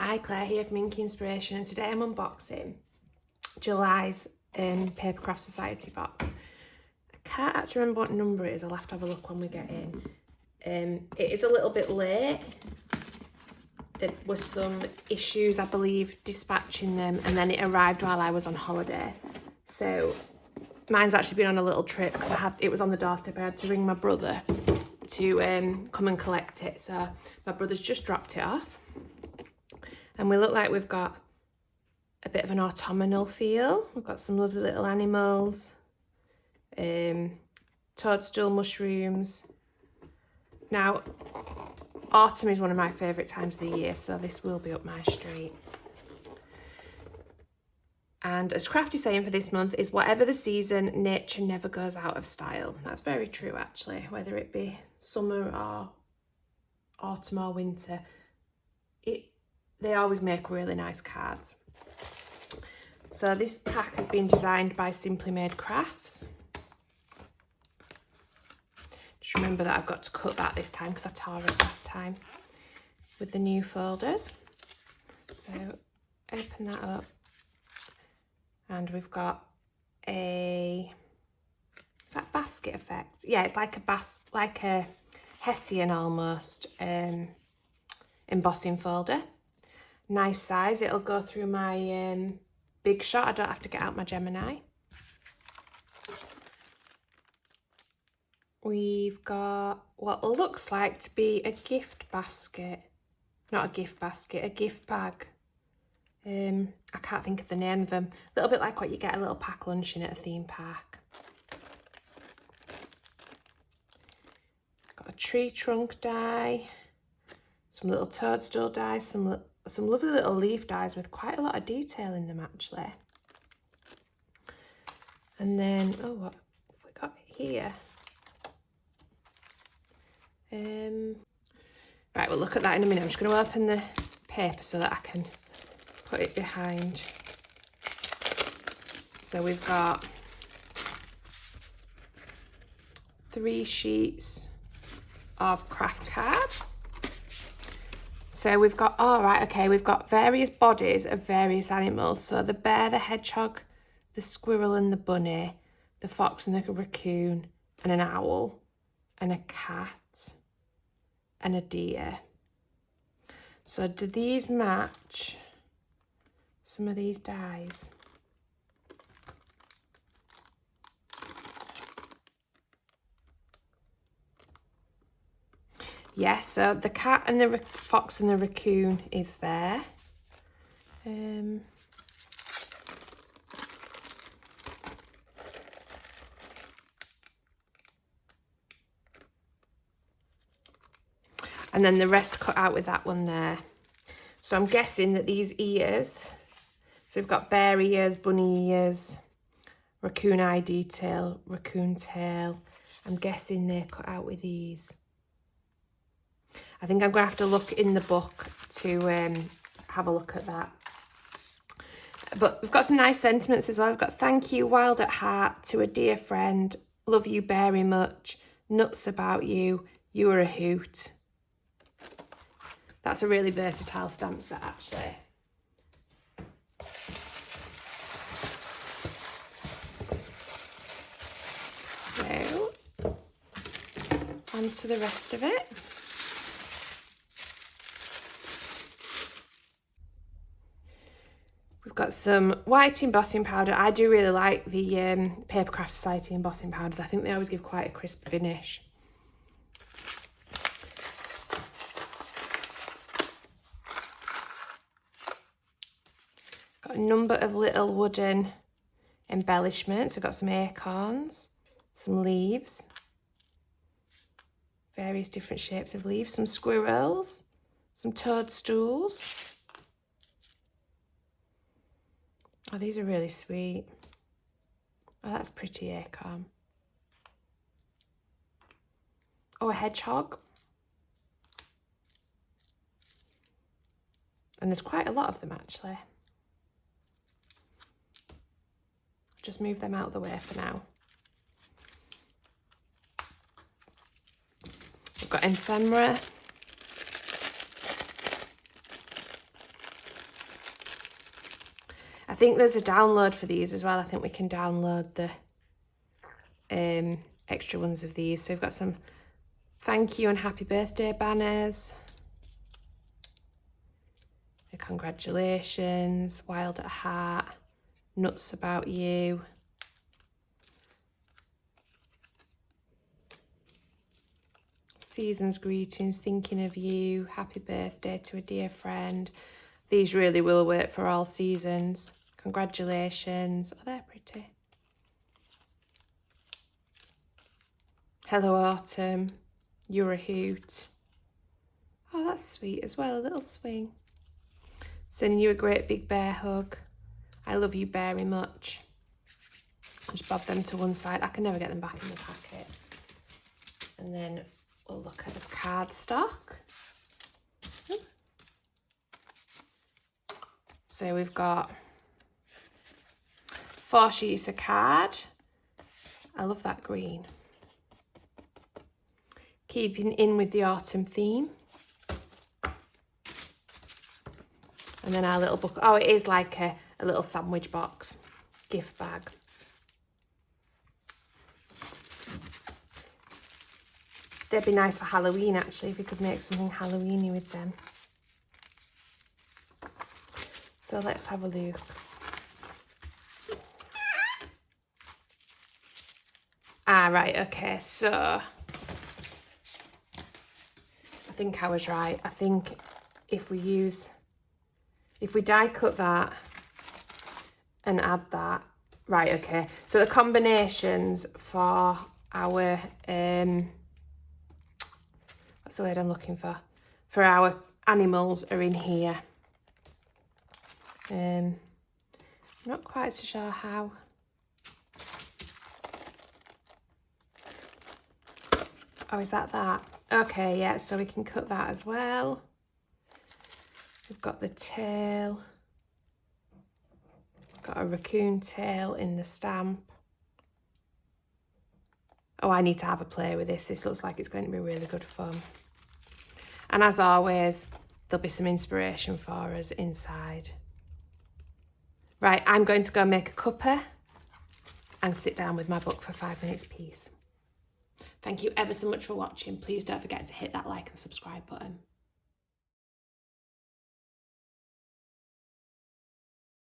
Hi, Claire here from Inky Inspiration, and today I'm unboxing July's Papercraft Society box. I can't actually remember what number it is, I'll have to have a look when we get in. It is a little bit late. There were some issues, I believe, dispatching them, and then it arrived while I was on holiday. So mine's actually been on a little trip because it was on the doorstep. I had to ring my brother to come and collect it. So my brother's just dropped it off. And we look like we've got a bit of an autumnal feel. We've got some lovely little animals, toadstool mushrooms. Now, autumn is one of my favourite times of the year, so this will be up my street. And as Crafty saying for this month is, whatever the season, nature never goes out of style. That's very true, actually. Whether it be summer or autumn or winter, they always make really nice cards. So this pack has been designed by Simply Made Crafts. Just remember that I've got to cut that this time because I tore it last time with the new folders. So open that up. And we've got is that basket effect? Yeah, it's like a Hessian almost embossing folder. Nice size. It'll go through my Big Shot. I don't have to get out my Gemini. We've got what looks like to be a gift basket. Not a gift basket, a gift bag. I can't think of the name of them. A little bit like what you get a little pack lunch in at a theme park. Got a tree trunk die, some little toadstool dies, some lovely little leaf dies with quite a lot of detail in them actually. And then, oh, what have we got here? Right, we'll look at that in a minute. I'm just going to open the paper so that I can put it behind. So we've got 3 sheets of craft card. So we've got, oh right, okay, we've got various bodies of various animals. So the bear, the hedgehog, the squirrel and the bunny, the fox and the raccoon, and an owl, and a cat, and a deer. So do these match some of these dies? Yeah, so the cat and the fox and the raccoon is there. And then the rest cut out with that one there. So I'm guessing that these ears, so we've got bear ears, bunny ears, raccoon eye detail, raccoon tail. I'm guessing they're cut out with these. I think I'm going to have to look in the book to have a look at that. But we've got some nice sentiments as well. We've got thank you, wild at heart, to a dear friend, love you very much, nuts about you, you are a hoot. That's a really versatile stamp set actually. So, on to the rest of it. We've got some white embossing powder. I do really like the Papercraft Society embossing powders. I think they always give quite a crisp finish. Got a number of little wooden embellishments. We've got some acorns, some leaves, various different shapes of leaves, some squirrels, some toadstools. Oh, these are really sweet. Oh, that's pretty acorn. Oh, a hedgehog. And there's quite a lot of them actually. Just move them out of the way for now. We've got ephemera. think there's a download for these as well. I think we can download the extra ones of these. So we've got some thank you and happy birthday banners. A congratulations, wild at heart, nuts about you. Season's greetings, thinking of you, happy birthday to a dear friend. These really will work for all seasons. Congratulations. Oh, they're pretty. Hello, autumn. You're a hoot. Oh, that's sweet as well, a little swing. Sending you a great big bear hug. I love you very much. Just bob them to one side. I can never get them back in the packet. And then we'll look at this cardstock. So we've got 4 sheets of card. I love that green. Keeping in with the autumn theme. And then our little book. Oh, it is like a little sandwich box, gift bag. They'd be nice for Halloween, actually, if we could make something Halloweeny with them. So let's have a look. Ah, right, okay, so I think I was right. I think if we die cut that and add that, right, okay. So the combinations for our, what's the word I'm looking for? For our animals are in here. I'm not quite so sure how. Oh, is that? Okay, yeah, so we can cut that as well. We've got the tail. Got a raccoon tail in the stamp. Oh, I need to have a play with this. This looks like it's going to be really good fun. And as always, there'll be some inspiration for us inside. Right, I'm going to go make a cuppa and sit down with my book for 5 minutes peace. Thank you ever so much for watching. Please don't forget to hit that like and subscribe button.